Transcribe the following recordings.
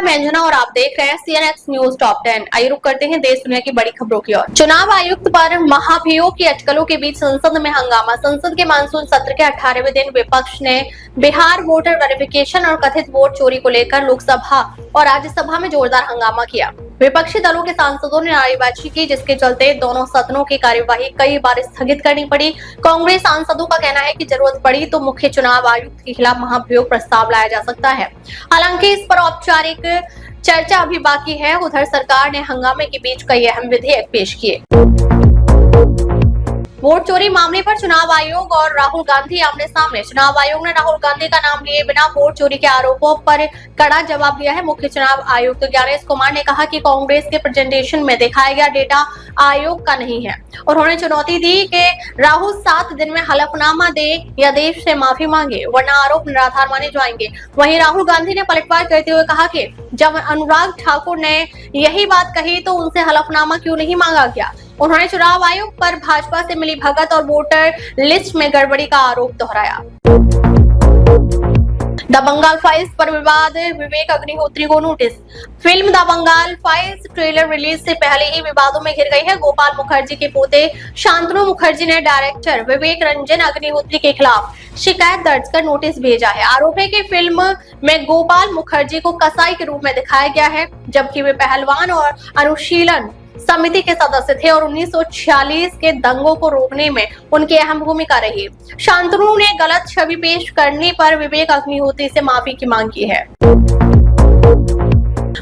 मैं अंजना और आप देख रहे हैं CNX न्यूज टॉप 10। आइए रुक करते हैं देश दुनिया की बड़ी खबरों की ओर। चुनाव आयुक्त पर महाभियोग की अटकलों के बीच संसद में हंगामा। संसद के मानसून सत्र के 18वें दिन विपक्ष ने बिहार वोटर वेरिफिकेशन और कथित वोट चोरी को लेकर लोकसभा और राज्यसभा में जोरदार हंगामा किया। विपक्षी दलों के सांसदों ने नारेबाजी की, जिसके चलते दोनों सदनों की कार्यवाही कई बार स्थगित करनी पड़ी। कांग्रेस सांसदों का कहना है कि जरूरत पड़ी तो मुख्य चुनाव आयुक्त के खिलाफ महाभियोग प्रस्ताव लाया जा सकता है। हालांकि इस पर औपचारिक चर्चा अभी बाकी है। उधर सरकार ने हंगामे के बीच कई अहम विधेयक पेश किए। वोट चोरी मामले पर चुनाव आयोग और राहुल गांधी आमने सामने। चुनाव आयोग ने राहुल गांधी का नाम लिए बिना वोट चोरी के आरोपों पर कड़ा जवाब दिया है। मुख्य चुनाव आयुक्त ज्ञानेश कुमार ने कहा कि कांग्रेस के प्रेजेंटेशन में दिखाया गया डेटा आयोग का नहीं है। उन्होंने चुनौती दी कि राहुल 7 दिन में हलफनामा दे या देश से माफी मांगे, वरना आरोप निराधार माने जाएंगे। वहीं राहुल गांधी ने पलटवार करते हुए कहा कि जब अनुराग ठाकुर ने यही बात कही तो उनसे हलफनामा क्यों नहीं मांगा गया। उन्होंने चुनाव आयोग पर भाजपा से मिली भगत और वोटर लिस्ट में गड़बड़ी का आरोप दोहराया। द बंगाल फाइल्स पर विवाद, विवेक अग्निहोत्री को notice. Film the Bengal files trailer release से पहले ही विवादों में घिर गई है। गोपाल मुखर्जी के पोते शांतनु मुखर्जी ने डायरेक्टर विवेक रंजन अग्निहोत्री के खिलाफ शिकायत दर्ज कर नोटिस भेजा है। आरोप है कि फिल्म में गोपाल मुखर्जी को कसाई के रूप में दिखाया गया है, जबकि वे पहलवान और अनुशीलन समिति के सदस्य थे और 1946 के दंगों को रोकने में उनकी अहम भूमिका रही। शांतनु ने गलत छवि पेश करने पर विवेक अग्निहोत्री से माफी की मांग की है।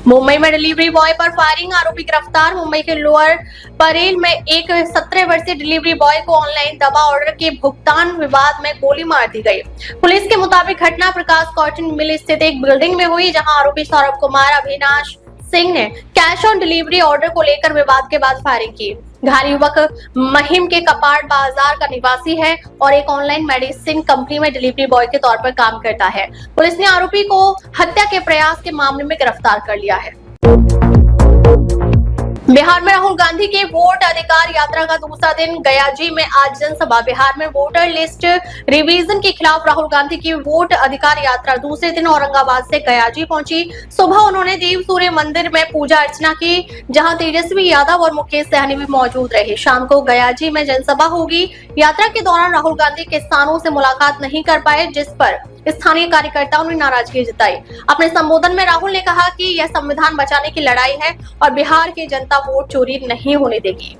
मुंबई में डिलीवरी बॉय पर फायरिंग, आरोपी गिरफ्तार। मुंबई के लोअर परेल में एक 17 वर्षीय डिलीवरी बॉय को ऑनलाइन दवा ऑर्डर के भुगतान विवाद में गोली मार दी गई। पुलिस के मुताबिक घटना प्रकाश कॉटन मिल स्थित एक बिल्डिंग में हुई, जहां आरोपी सौरभ कुमार अविनाश सिंह ने कैश ऑन डिलीवरी ऑर्डर को लेकर विवाद के बाद फायरिंग की। घायल युवक महिम के कपाट बाजार का निवासी है और एक ऑनलाइन मेडिसिन कंपनी में डिलीवरी बॉय के तौर पर काम करता है। पुलिस ने आरोपी को हत्या के प्रयास के मामले में गिरफ्तार कर लिया है। बिहार में राहुल गांधी के वोट अधिकार यात्रा का दूसरा दिन। गयाजी में आज जनसभा। बिहार में वोटर लिस्ट रिवीजन के खिलाफ राहुल गांधी की वोट अधिकार यात्रा दूसरे दिन औरंगाबाद से गयाजी पहुंची। सुबह उन्होंने देव सूर्य मंदिर में पूजा अर्चना की, जहां तेजस्वी यादव और मुकेश सहनी भी मौजूद रहे। शाम को गयाजी में जनसभा होगी। यात्रा के दौरान राहुल गांधी किसानों से मुलाकात नहीं कर पाए, जिस पर स्थानीय कार्यकर्ताओं ने नाराजगी जताई। अपने संबोधन में राहुल ने कहा कि यह संविधान बचाने की लड़ाई है और बिहार की जनता वोट चोरी नहीं होने देगी।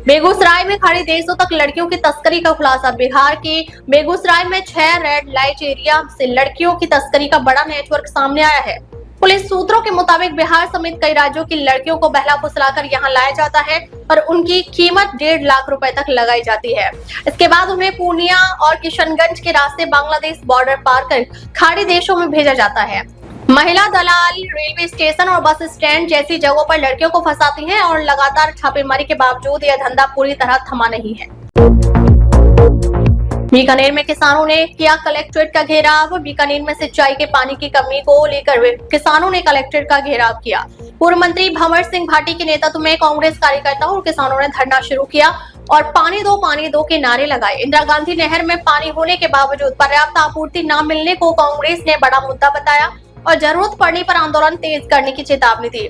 बेगूसराय में खड़ी देशों तक लड़कियों की तस्करी का खुलासा। बिहार के बेगूसराय में 6 रेड लाइट एरिया से लड़कियों की तस्करी का बड़ा नेटवर्क सामने आया है। पुलिस सूत्रों के मुताबिक बिहार समेत कई राज्यों की लड़कियों को बहला फुसलाकर यहां लाया जाता है और उनकी कीमत 1.5 लाख रुपए तक लगाई जाती है। इसके बाद उन्हें पूर्णिया और किशनगंज के रास्ते बांग्लादेश बॉर्डर पार कर खाड़ी देशों में भेजा जाता है। महिला दलाल रेलवे स्टेशन और बस स्टैंड जैसी जगहों पर लड़कियों को फंसाती हैं और लगातार छापेमारी के बावजूद यह धंधा पूरी तरह थमा नहीं है। बीकानेर में किसानों ने किया कलेक्ट्रेट का घेराव। बीकानेर में सिंचाई के पानी की कमी को लेकर किसानों ने कलेक्ट्रेट का घेराव किया। पूर्व मंत्री भंवर सिंह भाटी के नेतृत्व में कांग्रेस कार्यकर्ताओं और किसानों ने धरना शुरू किया और पानी दो के नारे लगाए। इंदिरा गांधी नहर में पानी होने के बावजूद पर्याप्त आपूर्ति न मिलने को कांग्रेस ने बड़ा मुद्दा बताया और जरूरत पड़ने पर आंदोलन तेज करने की चेतावनी दी।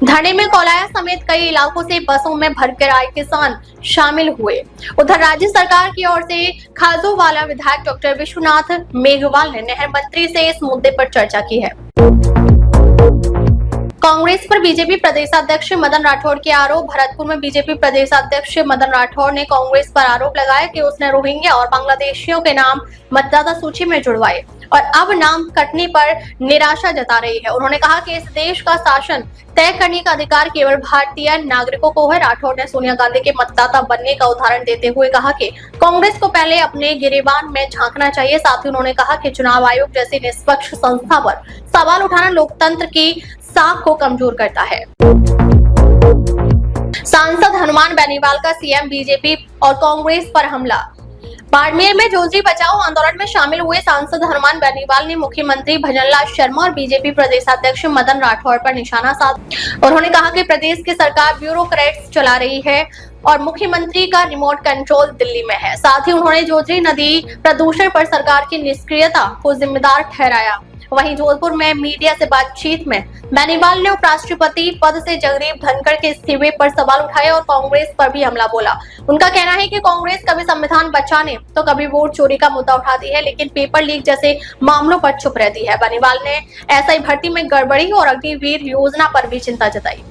धरने में कोलाया समेत कई इलाकों से बसों में भरकर आए किसान शामिल हुए। उधर राज्य सरकार की ओर से खाजूवाला विधायक डॉक्टर विश्वनाथ मेघवाल ने नहर मंत्री से इस मुद्दे पर चर्चा की है। कांग्रेस पर बीजेपी प्रदेशाध्यक्ष मदन राठौड़ के आरोप। भरतपुर में बीजेपी प्रदेशाध्यक्ष मदन राठौड़ ने कांग्रेस पर आरोप लगाया कि उसने रोहिंग्या और बांग्लादेशियों के नाम मतदाता सूची में जुड़वाए और अब नाम कटने पर निराशा जता रही है। उन्होंने कहा कि इस देश का शासन तय करने का अधिकार केवल भारतीय नागरिकों को है। राठौड़ ने सोनिया गांधी के मतदाता बनने का उदाहरण देते हुए कहा कि कांग्रेस को पहले अपने गिरेबान में झांकना चाहिए। साथ ही उन्होंने कहा कि चुनाव आयोग जैसी निष्पक्ष संस्था पर सवाल उठाना लोकतंत्र की साख को कमजोर करता है। सांसद हनुमान बेनीवाल का सीएम बीजेपी और कांग्रेस पर हमला। बाड़मेर में जोशी बचाओ आंदोलन में शामिल हुए सांसद हनुमान बेनीवाल ने मुख्यमंत्री भजनलाल शर्मा और बीजेपी प्रदेशाध्यक्ष मदन राठौड़ पर निशाना साधा। उन्होंने कहा कि प्रदेश की सरकार ब्यूरोक्रेट्स चला रही है और मुख्यमंत्री का रिमोट कंट्रोल दिल्ली में है। साथ ही उन्होंने जोशी नदी प्रदूषण पर सरकार की निष्क्रियता को जिम्मेदार ठहराया। वहीं जोधपुर में मीडिया से बातचीत में बेनीवाल ने उपराष्ट्रपति पद से जगदीप धनखड़ के इस्तीफे पर सवाल उठाए और कांग्रेस पर भी हमला बोला। उनका कहना है कि कांग्रेस कभी संविधान बचाने तो कभी वोट चोरी का मुद्दा उठाती है, लेकिन पेपर लीक जैसे मामलों पर चुप रहती है। बेनीवाल ने एसआई भर्ती में गड़बड़ी और अग्निवीर योजना पर भी चिंता जताई।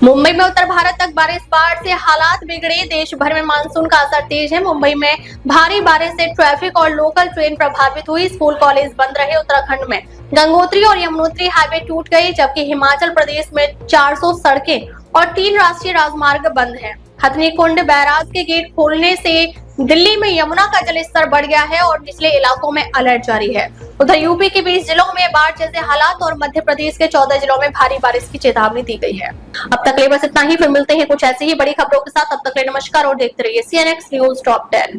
मुंबई में उत्तर भारत तक बारिश, बाढ़ से हालात बिगड़े। देश भर में मानसून का असर तेज है। मुंबई में भारी बारिश से ट्रैफिक और लोकल ट्रेन प्रभावित हुई। स्कूल कॉलेज बंद रहे। उत्तराखंड में गंगोत्री और यमुनोत्री हाईवे टूट गई, जबकि हिमाचल प्रदेश में 400 सड़कें और 3 राष्ट्रीय राजमार्ग बंद हैं। हथनीकुंड बैराज के गेट खोलने से दिल्ली में यमुना का जलस्तर बढ़ गया है और निचले इलाकों में अलर्ट जारी है। उधर यूपी के 20 जिलों में बाढ़ जैसे हालात और मध्य प्रदेश के 14 जिलों में भारी बारिश की चेतावनी दी गई है। अब तक ले बस इतना ही, फिर मिलते हैं कुछ ऐसी ही बड़ी खबरों के साथ। अब तक ले नमस्कार और देखते रहिए CNX न्यूज टॉप 10।